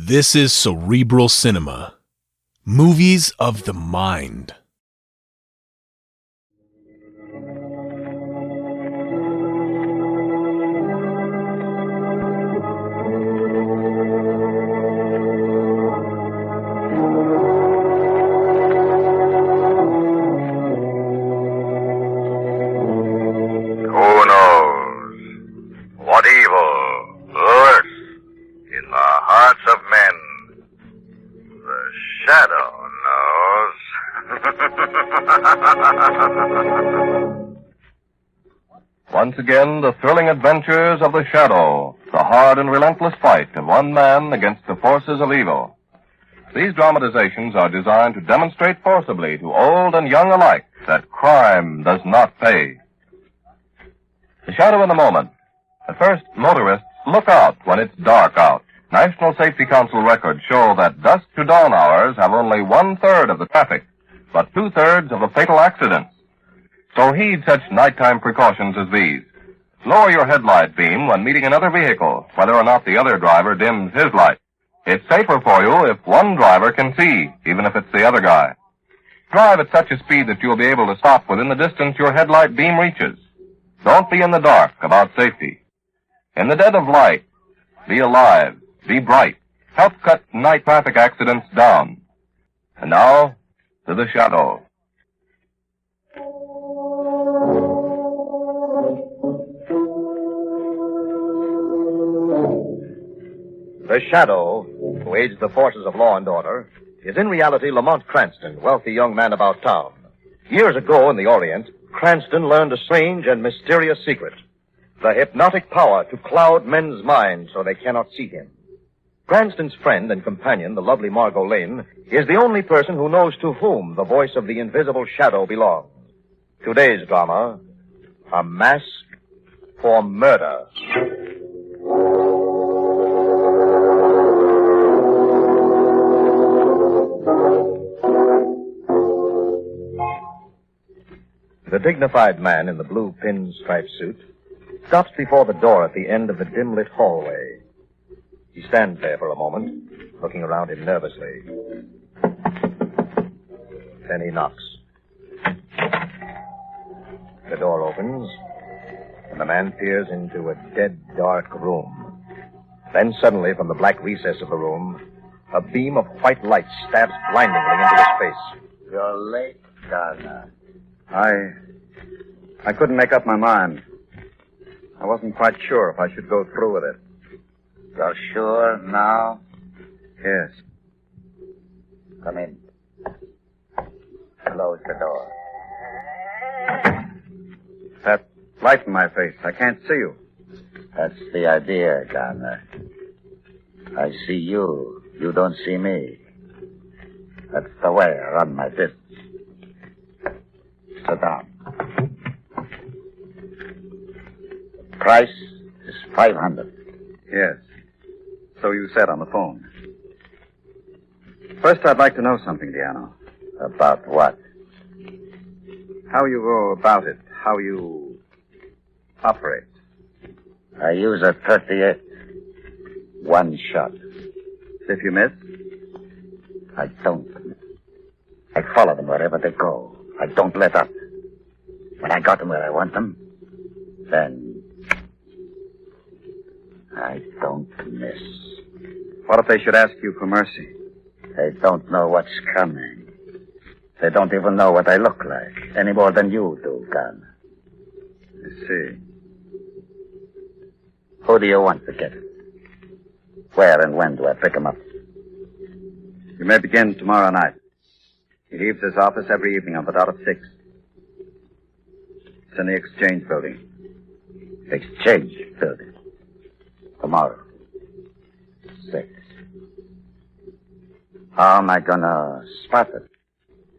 This is Cerebral Cinema. Movies of the mind. Who knows what evil lurks in the hearts of men? The shadow knows. Once again, the thrilling adventures of the Shadow, the hard and relentless fight of one man against the forces of evil. These dramatizations are designed to demonstrate forcibly to old and young alike that crime does not pay. The Shadow in a moment. At first, motorists look out when it's dark out. National Safety Council records show that dusk to dawn hours have only 1/3 of the traffic, but 2/3 of the fatal accidents. So heed such nighttime precautions as these. Lower your headlight beam when meeting another vehicle, whether or not the other driver dims his light. It's safer for you if one driver can see, even if it's the other guy. Drive at such a speed that you'll be able to stop within the distance your headlight beam reaches. Don't be in the dark about safety. In the dead of light, be alive, be bright. Help cut night traffic accidents down. And now, to the Shadow. The Shadow, who aids the forces of law and order, is in reality Lamont Cranston, wealthy young man about town. Years ago in the Orient, Cranston learned a strange and mysterious secret. The hypnotic power to cloud men's minds so they cannot see him. Cranston's friend and companion, the lovely Margot Lane, is the only person who knows to whom the voice of the invisible Shadow belongs. Today's drama, A Mask for Murder. The dignified man in the blue pinstripe suit stops before the door at the end of the dim-lit hallway. He stands there for a moment, looking around him nervously. Then he knocks. The door opens, and the man peers into a dead, dark room. Then suddenly, from the black recess of the room, a beam of white light stabs blindingly into his face. You're late, Garner. I couldn't make up my mind. I wasn't quite sure if I should go through with it. You're sure now? Yes. Come in. Close the door. That light in my face, I can't see you. That's the idea, Garner. I see you. You don't see me. That's the way I run my business. Sit down. Price is $500. Yes. So you said on the phone. First, I'd like to know something, Diano. About what? How you go about it. How you operate. I use a 38. One shot. If you miss? I don't. I follow them wherever they go. I don't let up. When I got them where I want them, then I don't miss. What if they should ask you for mercy? They don't know what's coming. They don't even know what I look like, any more than you do, Gun. I see. Who do you want to get it? Where and when do I pick him up? You may begin tomorrow night. He leaves his office every evening on the dot of 6. It's in the Exchange Building. Exchange Building. Tomorrow. 6. How am I gonna spot it?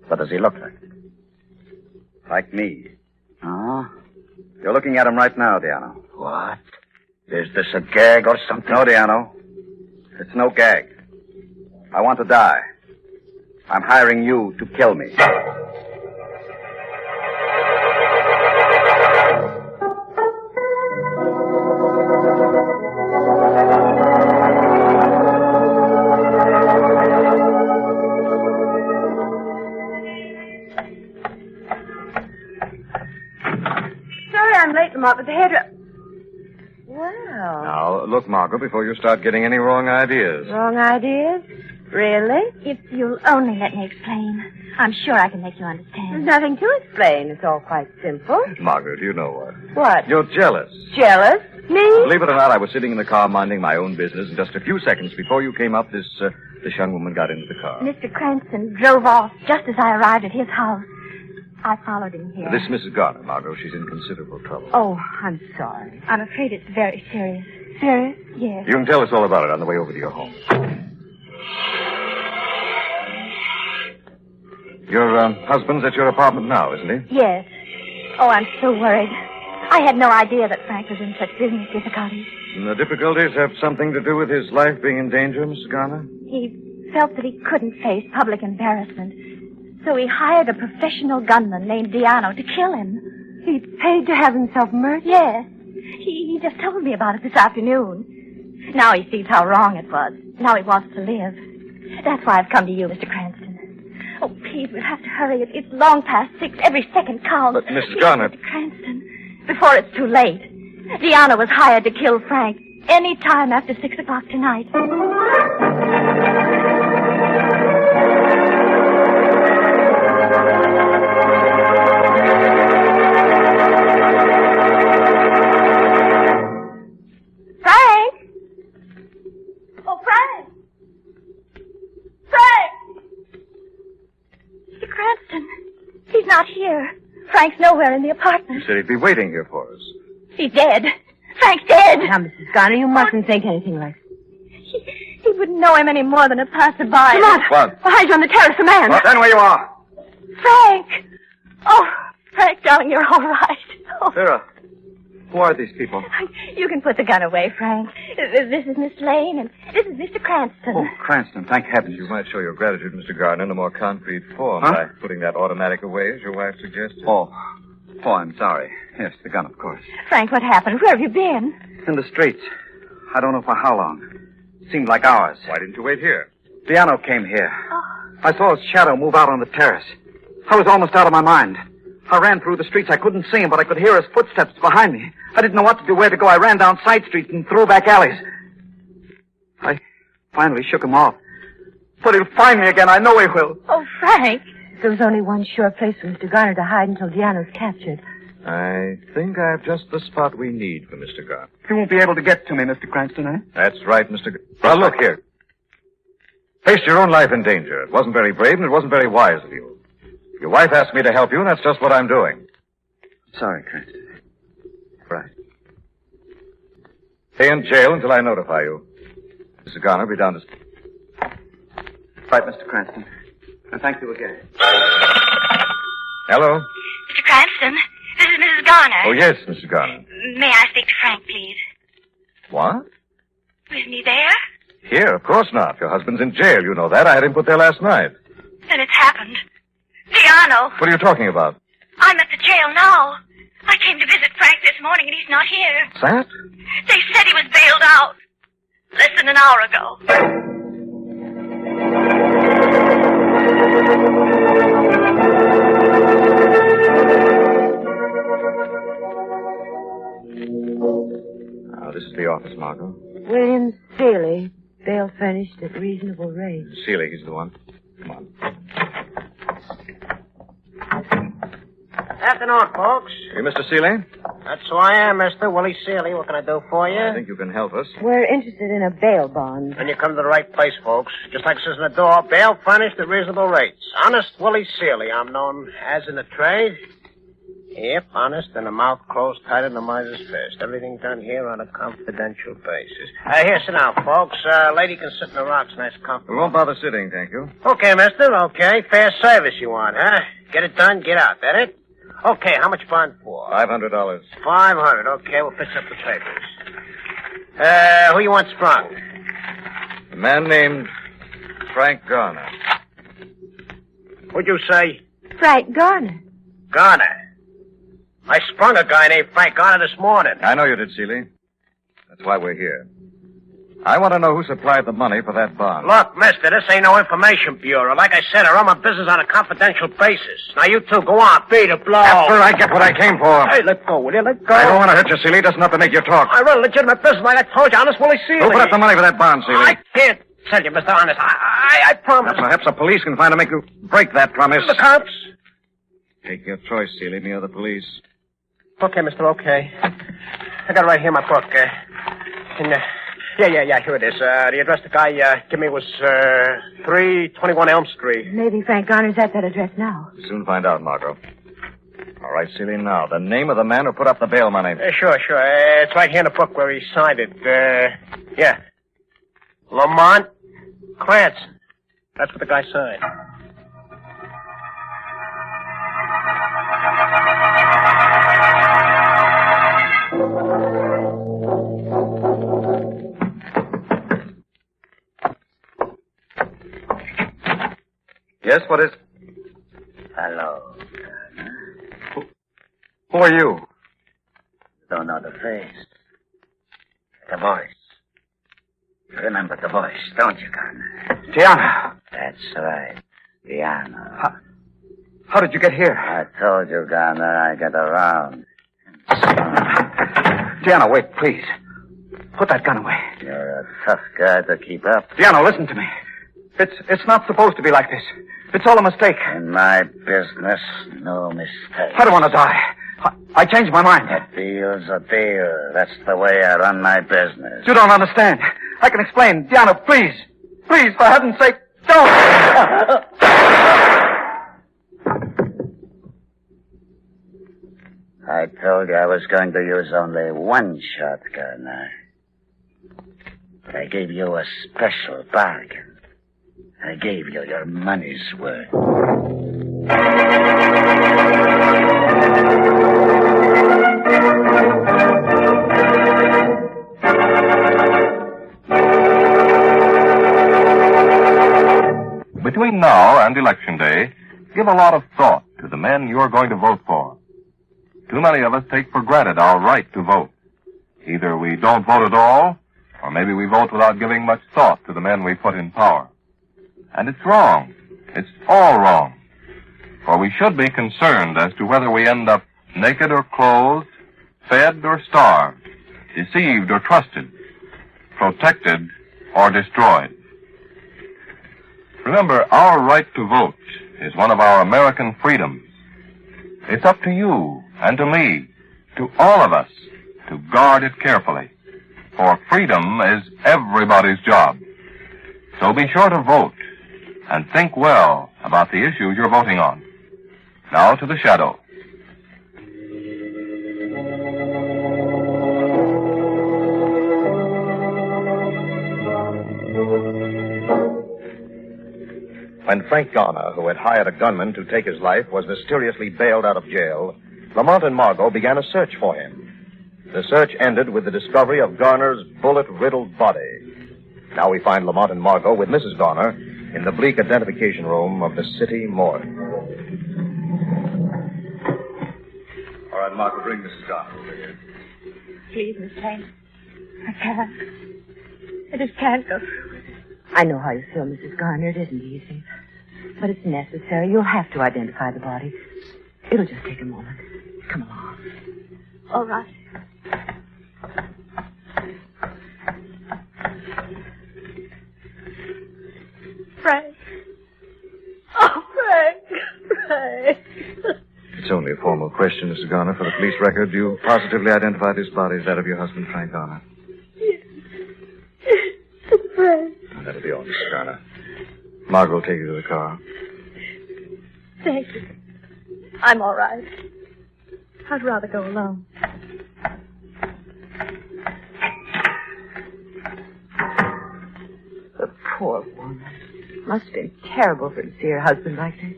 What does he look like? Like me. Huh? You're looking at him right now, Diano. What? Is this a gag or something? No, Diano. It's no gag. I want to die. I'm hiring you to kill me. up with the hairdresser. Well. Now, look, Margot, before you start getting any wrong ideas. Wrong ideas? Really? If you'll only let me explain, I'm sure I can make you understand. There's nothing to explain. It's all quite simple. Margot, do you know what? What? You're jealous. Jealous? Me? Believe it or not, I was sitting in the car minding my own business, and just a few seconds before you came up, this young woman got into the car. Mr. Cranston drove off just as I arrived at his house. I followed him here. This is Mrs. Garner, Margot. She's in considerable trouble. Oh, I'm sorry. I'm afraid it's very serious. Serious? Yes. You can tell us all about it on the way over to your home. Your husband's at your apartment now, isn't he? Yes. Oh, I'm so worried. I had no idea that Frank was in such business difficulties. And the difficulties have something to do with his life being in danger, Mrs. Garner? He felt that he couldn't face public embarrassment. So he hired a professional gunman named Diano to kill him. He paid to have himself murdered? Yes. He just told me about it this afternoon. Now he sees how wrong it was. Now he wants to live. That's why I've come to you, Mr. Cranston. Oh, please, we'll have to hurry. It's long past 6. Every second counts. But, Mrs. Garner... Mr. Cranston, before it's too late. Diana was hired to kill Frank any time after 6 o'clock tonight. Frank! Oh, Frank! Frank! Mr. Cranston, he's not here. Frank's nowhere in the apartment. He said he'd be waiting here for us. He's dead. Frank's dead. Now, Mrs. Garner, you mustn't think anything like that. He wouldn't know him any more than a passerby. Come on. What? Behind you on the terrace, a man. Well, stand where you are. Frank! Oh, Frank, darling, you're all right. Oh, Sarah, who are these people? you can put the gun away, Frank. This is Miss Lane, and this is Mr. Cranston. Oh, Cranston, thank heavens. You might show your gratitude, Mr. Garner, in a more concrete form Huh? by putting that automatic away, as your wife suggested. Oh, I'm sorry. Yes, the gun, of course. Frank, what happened? Where have you been? In the streets. I don't know for how long. Seemed like hours. Why didn't you wait here? Piano came here. Oh. I saw his shadow move out on the terrace. I was almost out of my mind. I ran through the streets. I couldn't see him, but I could hear his footsteps behind me. I didn't know what to do, where to go. I ran down side streets and through back alleys. I finally shook him off. But he'll find me again. I know he will. Oh, Frank. There was only one sure place for Mr. Garner to hide until Diana's captured. I think I have just the spot we need for Mr. Garner. He won't be able to get to me, Mr. Cranston, eh? That's right, Mr. Well, look here. Faced your own life in danger. It wasn't very brave, and it wasn't very wise of you. Your wife asked me to help you, and that's just what I'm doing. Sorry, Cranston. Right. Stay in jail until I notify you. Mr. Garner will be down to... Right, Mr. Cranston. And thank you again. Hello? Mr. Cranston, this is Mrs. Garner. Oh, yes, Mr. Garner. May I speak to Frank, please? What? Isn't he there? Here, of course not. Your husband's in jail. You know that. I had him put there last night. Then it's happened. Diano, What are you talking about? I'm at the jail now. I came to visit Frank this morning, and he's not here. That? They said he was bailed out less than an hour ago. This is the office, Margot. William Seeley, bail furnished at reasonable rate. Seeley, he's the one. Come on. Afternoon, folks. You Mr. Seeley? That's who I am, Mr. Willie Seeley. What can I do for you? I think you can help us. We're interested in a bail bond. Then you come to the right place, folks. Just like it says in the door, bail furnished at reasonable rates. Honest Willie Seeley, I'm known as in the trade. Yep, honest, and a mouth closed tighter than a miser's fist. Everything done here on a confidential basis. Here, sit down, folks. Lady can sit in the rocks, nice comfortable. We won't bother sitting, thank you. Okay, mister, okay. Fair service you want, huh? Get it done, get out. That it? Okay, how much bond for? $500. $500. Okay, we'll fix up the papers. Who you want sprung? A man named Frank Garner. What'd you say? Frank Garner. Garner. I sprung a guy named Frank Garner this morning. I know you did, Seeley. That's why we're here. I want to know who supplied the money for that bond. Look, mister, this ain't no information bureau. Like I said, I run my business on a confidential basis. Now, you two, go on. Beat it, blow. After I get what I came for. Hey, let go, will you? Let go. I don't want to hurt you, Seeley. That's enough to make you talk. I run a legitimate business like I told you. Honest Willie Seeley. Who put up the money for that bond, Seeley? I can't tell you, mister. Honest. I promise. Now, perhaps the police can find to make you break that promise. The cops? Take your choice, Seeley, me or the police. Okay, mister, okay. I got it right here in my book. Yeah, here it is. The address the guy gave me was 321 Elm Street. Maybe Frank Garner's at that address now. We'll soon find out, Margot. All right, Seeley, now, the name of the man who put up the bail money. Sure. It's right here in the book where he signed it. Yeah. Lamont Cranston. That's what the guy signed. Yes, what is... Hello. Who are you? Don't know the face. The voice. You remember the voice, don't you, Garner? Diana. That's right. Diana. How did you get here? I told you, Garner, I get around. Diana, wait, please. Put that gun away. You're a tough guy to keep up. Diana, listen to me. It's not supposed to be like this. It's all a mistake. In my business, no mistake. I don't want to die. I changed my mind. A deal's a deal. That's the way I run my business. You don't understand. I can explain. Diana, please. Please, for heaven's sake, don't. I told you I was going to use only one shotgun. But I gave you a special bargain. I gave you your money's worth. Between now and Election Day, give a lot of thought to the men you're going to vote for. Too many of us take for granted our right to vote. Either we don't vote at all, or maybe we vote without giving much thought to the men we put in power. And it's wrong. It's all wrong. For we should be concerned as to whether we end up naked or clothed, fed or starved, deceived or trusted, protected or destroyed. Remember, our right to vote is one of our American freedoms. It's up to you and to me, to all of us, to guard it carefully. For freedom is everybody's job. So be sure to vote and think well about the issues you're voting on. Now to the shadow. When Frank Garner, who had hired a gunman to take his life, was mysteriously bailed out of jail, Lamont and Margot began a search for him. The search ended with the discovery of Garner's bullet-riddled body. Now we find Lamont and Margot with Mrs. Garner in the bleak identification room of the city morgue. All right, Margot, bring Mrs. Garner over here. Please, Miss Kane. I can't. I just can't go through it. I know how you feel, Mrs. Garner. It isn't easy. But it's necessary. You'll have to identify the body. It'll just take a moment. Come along. All right. Frank. Oh, Frank. Frank. It's only a formal question, Mrs. Garner, for the police record. Do you positively identify this body as that of your husband, Frank Garner? Yes. Frank. That'll be all, Mrs. Garner. Margot will take you to the car. Thank you. I'm all right. I'd rather go alone. The poor woman. Must have been terrible for her to see her husband like this.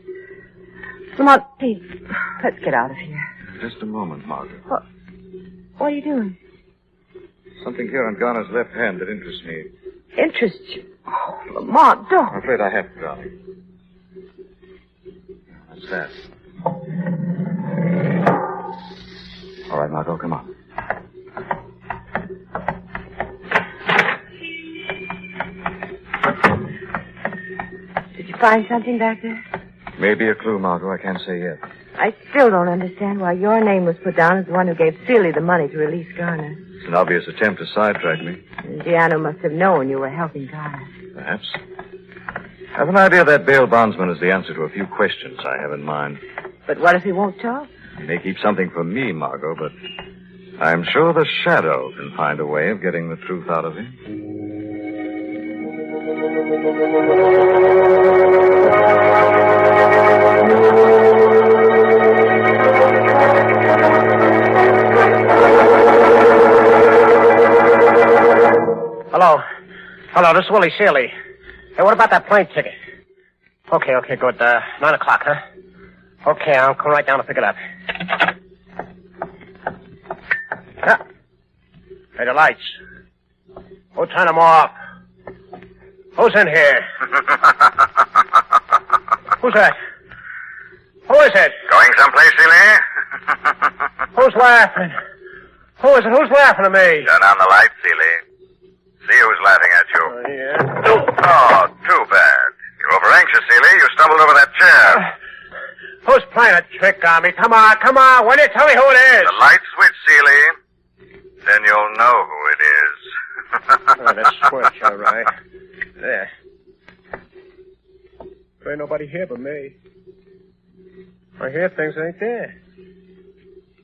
Lamont, please, let's get out of here. Just a moment, Margot. What are you doing? Something here on Garner's left hand that interests me. Interests you? Oh, Lamont, don't. I'm afraid I have to, darling. What's that? All right, Margot, come on. find something back there? Maybe a clue, Margot. I can't say yet. I still don't understand why your name was put down as the one who gave Seeley the money to release Garner. It's an obvious attempt to sidetrack me. And Deanna must have known you were helping Garner. Perhaps. I have an idea that bail bondsman is the answer to a few questions I have in mind. But what if he won't talk? He may keep something from me, Margot, but I'm sure the Shadow can find a way of getting the truth out of him. Hello, this is Willie Seeley. Hey, what about that plane ticket? Okay, good. 9 o'clock, huh? Okay, I'll come right down and pick it up. Hey, the lights. Who turned them off? Who's in here? Who's that? Who is it? Going someplace, Seeley? Who's laughing? Who is it? Who's laughing at me? Turn on the light, Seeley. See who's laughing at you. Yeah. Oh, too bad. You're over anxious, Seeley. You stumbled over that chair. Who's playing a trick on me? Come on. Why don't you tell me who it is? The light switch, Seeley. Then you'll know who it is. Oh, the switch, all right. There. There ain't nobody here but me. I hear things ain't there.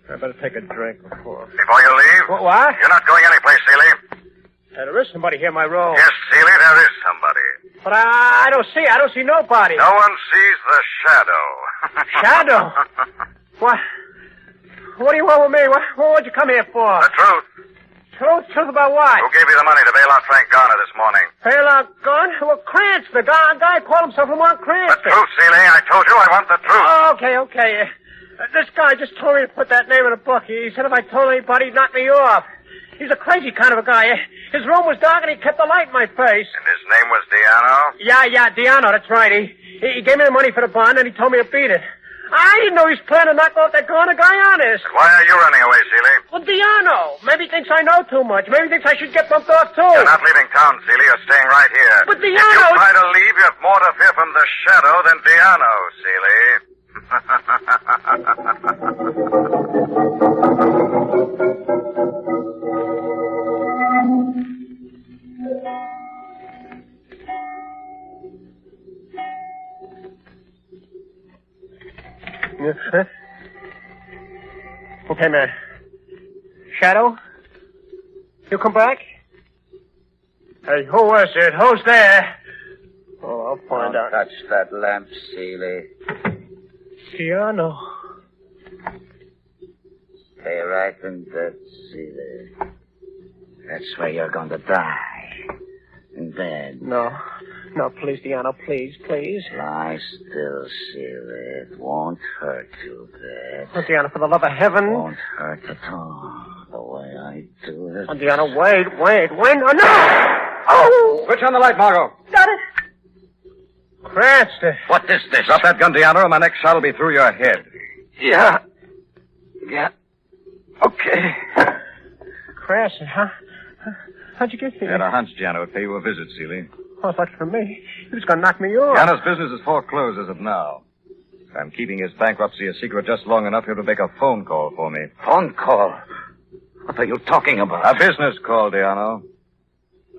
I better take a drink before. Before you leave? What? You're not going anyplace, Seeley. There is somebody here in my room. Yes, Seeley, there is somebody. But I don't see nobody. No one sees the shadow. Shadow? What? What do you want with me? What'd you come here for? The truth. Truth about what? Who gave you the money to bail out Frank Garner this morning? Bail out Garner? Well, Cranston. The guy called himself Lamont Cranston. The truth, Seeley. I told you I want the truth. Oh, okay. This guy just told me to put that name in a book. He said if I told anybody, he'd knock me off. He's a crazy kind of a guy. His room was dark and he kept the light in my face. And his name was Diano? Yeah, Diano, that's right. He gave me the money for the bond and he told me to beat it. I didn't know he was planning to knock off that Garner guy on us. Why are you running away, Seeley? Well, Diano. Maybe he thinks I know too much. Maybe he thinks I should get bumped off, too. You're not leaving town, Seeley. You're staying right here. But Diano... If you try to leave, you have more to fear from the shadow than Diano, Seeley. Huh? Okay, man. Shadow? You come back? Hey, who was it? Who's there? Oh, I'll find out. Touch that lamp, Seeley. Diano. Stay right in bed, Seeley. That's where you're going to die. In bed. No, please, Diano, please. Lie still, Seeley. It won't hurt you, bed. Oh, Diano, for the love of heaven. It won't hurt at all. The way I do it. Oh, Diano, wait. Oh, no! Oh! Switch on the light, Margot. Got it. Cranston. What is this? Drop that gun, Diano, or my next shot will be through your head. Yeah. Okay. Cranston, huh? How'd you get here? I had a hunch, Diano, would pay you a visit, Seeley. Oh, it's lucky for me. He was going to knock me off. Diano's business is foreclosed as of now. I'm keeping his bankruptcy a secret just long enough here to make a phone call for me. Phone call? What are you talking about? A business call, Diano.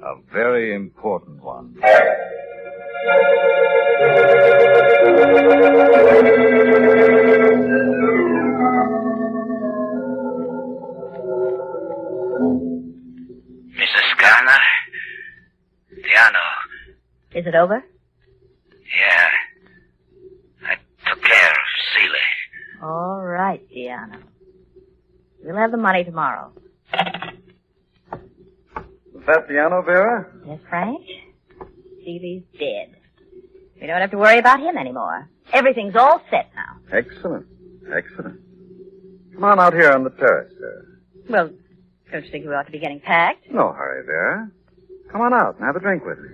A very important one. Mrs. Garner? Diano. Is it over? Yeah. I took care of Seeley. All right, Diana. We'll have the money tomorrow. Is that Diano, Vera? Yes, Frank? Seeley's dead. We don't have to worry about him anymore. Everything's all set now. Excellent. Come on out here on the terrace, Vera. Well, don't you think we ought to be getting packed? No hurry, Vera. Come on out and have a drink with me.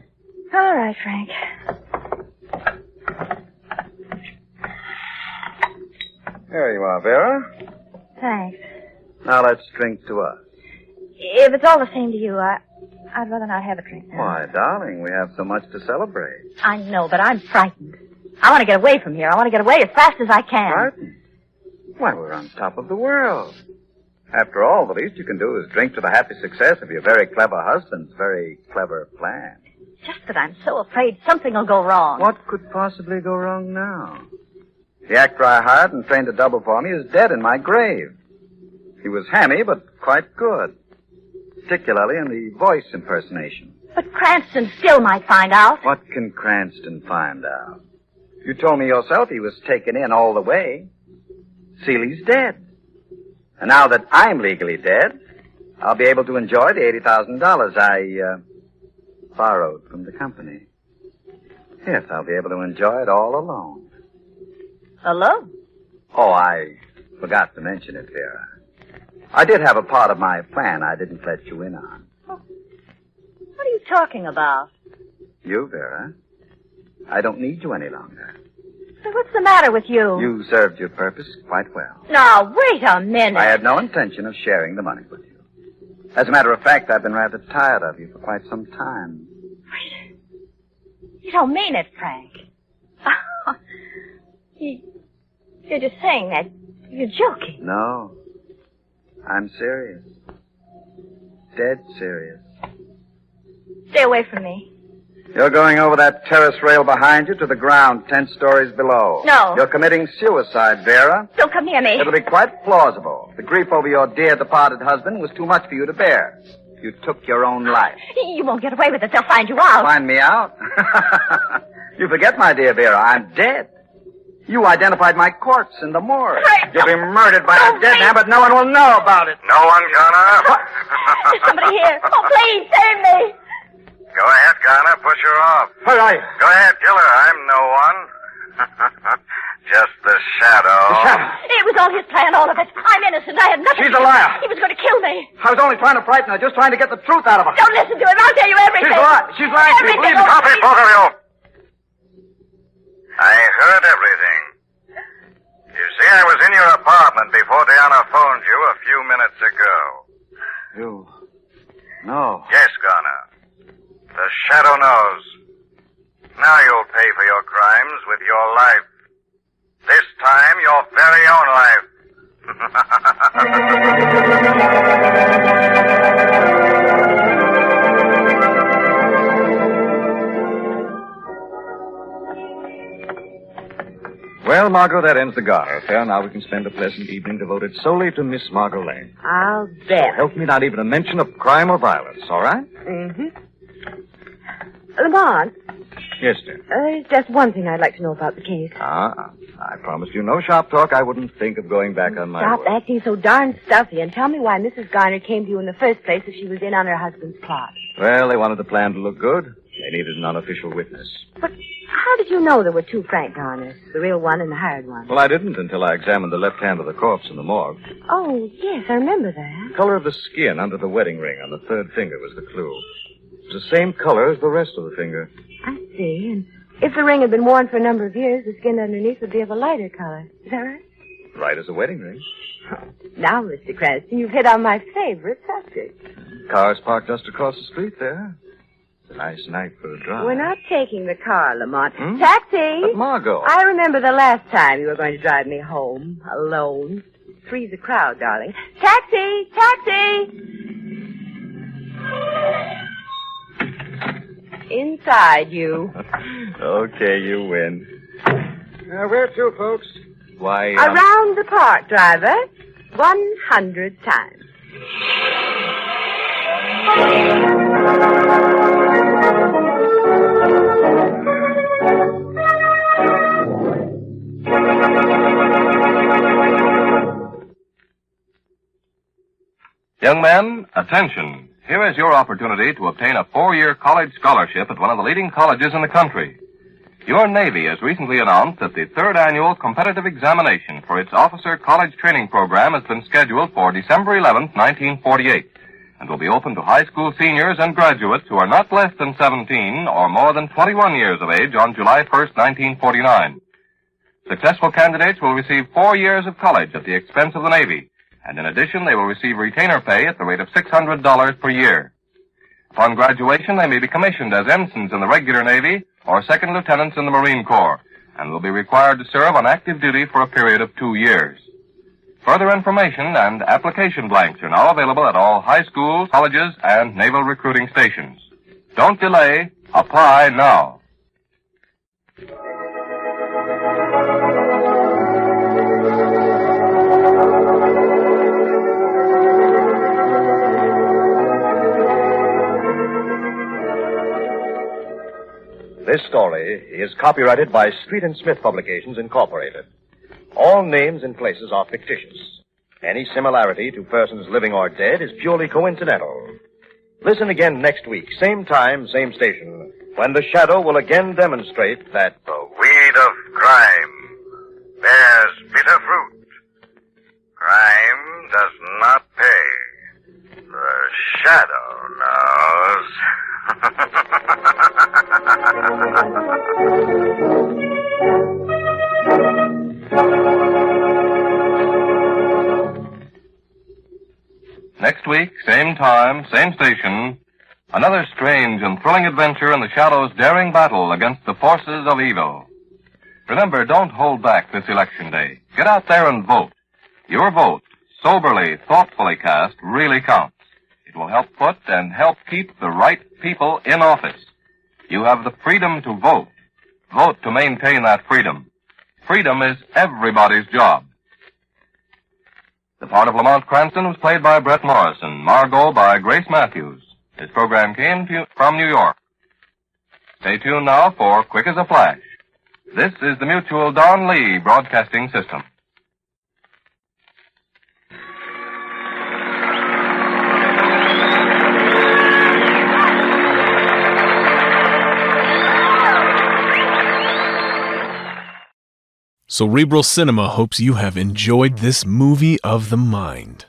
All right, Frank. There you are, Vera. Thanks. Now let's drink to us. If it's all the same to you, I'd rather not have a drink now. Why, darling, we have so much to celebrate. I know, but I'm frightened. I want to get away from here. I want to get away as fast as I can. Frightened? Why, we're on top of the world. After all, the least you can do is drink to the happy success of your very clever husband's very clever plan. Just that I'm so afraid something will go wrong. What could possibly go wrong now? The actor I hired and trained to double for me is dead in my grave. He was hammy, but quite good. Particularly in the voice impersonation. But Cranston still might find out. What can Cranston find out? You told me yourself he was taken in all the way. Seeley's dead. And now that I'm legally dead, I'll be able to enjoy the $80,000 I borrowed from the company. Yes, I'll be able to enjoy it all alone. Alone? Oh, I forgot to mention it, Vera. I did have a part of my plan I didn't let you in on. Oh. What are you talking about? You, Vera. I don't need you any longer. So what's the matter with you? You served your purpose quite well. Now, wait a minute. I had no intention of sharing the money with you. As a matter of fact, I've been rather tired of you for quite some time. Wait. You don't mean it, Frank. You're just saying that. You're joking. No. I'm serious. Dead serious. Stay away from me. You're going over that terrace rail behind you to the ground 10 stories below. No. You're committing suicide, Vera. Don't come near me. It'll be quite plausible. The grief over your dear departed husband was too much for you to bear. You took your own life. You won't get away with it. They'll find you out. Find me out? You forget, my dear Vera, I'm dead. You identified my corpse in the morgue. Frank, You'll be murdered by a dead man, but no one will know about it. No one, Connor? There's somebody here. Oh, please, save me. Go ahead, Connor. Push her off. Where are you? Go ahead, kill her. I'm no one. Just the shadow. The shadow. It was all his plan, all of it. I'm innocent. I had nothing. She's a liar. He was going to kill me. I was only trying to frighten her, just trying to get the truth out of her. Don't listen to him. I'll tell you everything. She's lying. She's lying to you. Everything. Believe me. Stop it, both of you. I heard everything. You see, I was in your apartment before Diana phoned you a few minutes ago. You? No. Yes, Connor. The shadow knows. Now you'll pay for your crimes with your life. This time, your very own life. Well, Margot, that ends the Garner affair. Now we can spend a pleasant evening devoted solely to Miss Margot Lane. I'll bet. Help me not even a mention of crime or violence, all right? Mm-hmm. Lamont, Yes, dear. there's just one thing I'd like to know about the case. I promised you no shop talk. I wouldn't think of going back on my Stop word. acting so darn stuffy and tell me why Mrs. Garner came to you in the first place if she was in on her husband's plot. Well, they wanted the plan to look good. They needed an unofficial witness. But how did you know there were two Frank Garners, the real one and the hired one? Well, I didn't until I examined the left hand of the corpse in the morgue. Oh, yes, I remember that. The color of the skin under the wedding ring on the third finger was the clue. It was the same color as the rest of the finger. I see. And if the ring had been worn for a number of years, the skin underneath would be of a lighter color. Is that right? Right as a wedding ring. Now, Mr. Cranston, you've hit on my favorite subject. Car's parked just across the street there. It's a nice night for a drive. We're not taking the car, Lamont. Hmm? Taxi! But Margot. I remember the last time you were going to drive me home, alone. Three's a crowd, darling. Taxi! Taxi! Inside, you. Okay, you win. Where to, folks? Why, Around the park, driver. 100 times. Young men, attention. Here is your opportunity to obtain a 4-year college scholarship at one of the leading colleges in the country. Your Navy has recently announced that the 3rd annual competitive examination for its officer college training program has been scheduled for December 11th, 1948, and will be open to high school seniors and graduates who are not less than 17 or more than 21 years of age on July 1st, 1949. Successful candidates will receive 4 years of college at the expense of the Navy, and in addition, they will receive retainer pay at the rate of $600 per year. Upon graduation, they may be commissioned as ensigns in the regular Navy or second lieutenants in the Marine Corps, and will be required to serve on active duty for a period of 2 years. Further information and application blanks are now available at all high schools, colleges, and naval recruiting stations. Don't delay. Apply now. This story is copyrighted by Street and Smith Publications, Incorporated. All names and places are fictitious. Any similarity to persons living or dead is purely coincidental. Listen again next week, same time, same station, when the Shadow will again demonstrate that The weed of crime bears bitter fruit. Crime does not pay. The Shadow knows. Next week, same time, same station, another strange and thrilling adventure in the Shadow's daring battle against the forces of evil. Remember, don't hold back this election day. Get out there and vote. Your vote, soberly, thoughtfully cast, really counts. It will help put and help keep the right people in office. You have the freedom to vote. Vote to maintain that freedom. Freedom is everybody's job. The part of Lamont Cranston was played by Brett Morrison, Margot by Grace Matthews. This program came from New York. Stay tuned now for Quick as a Flash. This is the Mutual Don Lee Broadcasting System. Cerebral Cinema hopes you have enjoyed this movie of the mind.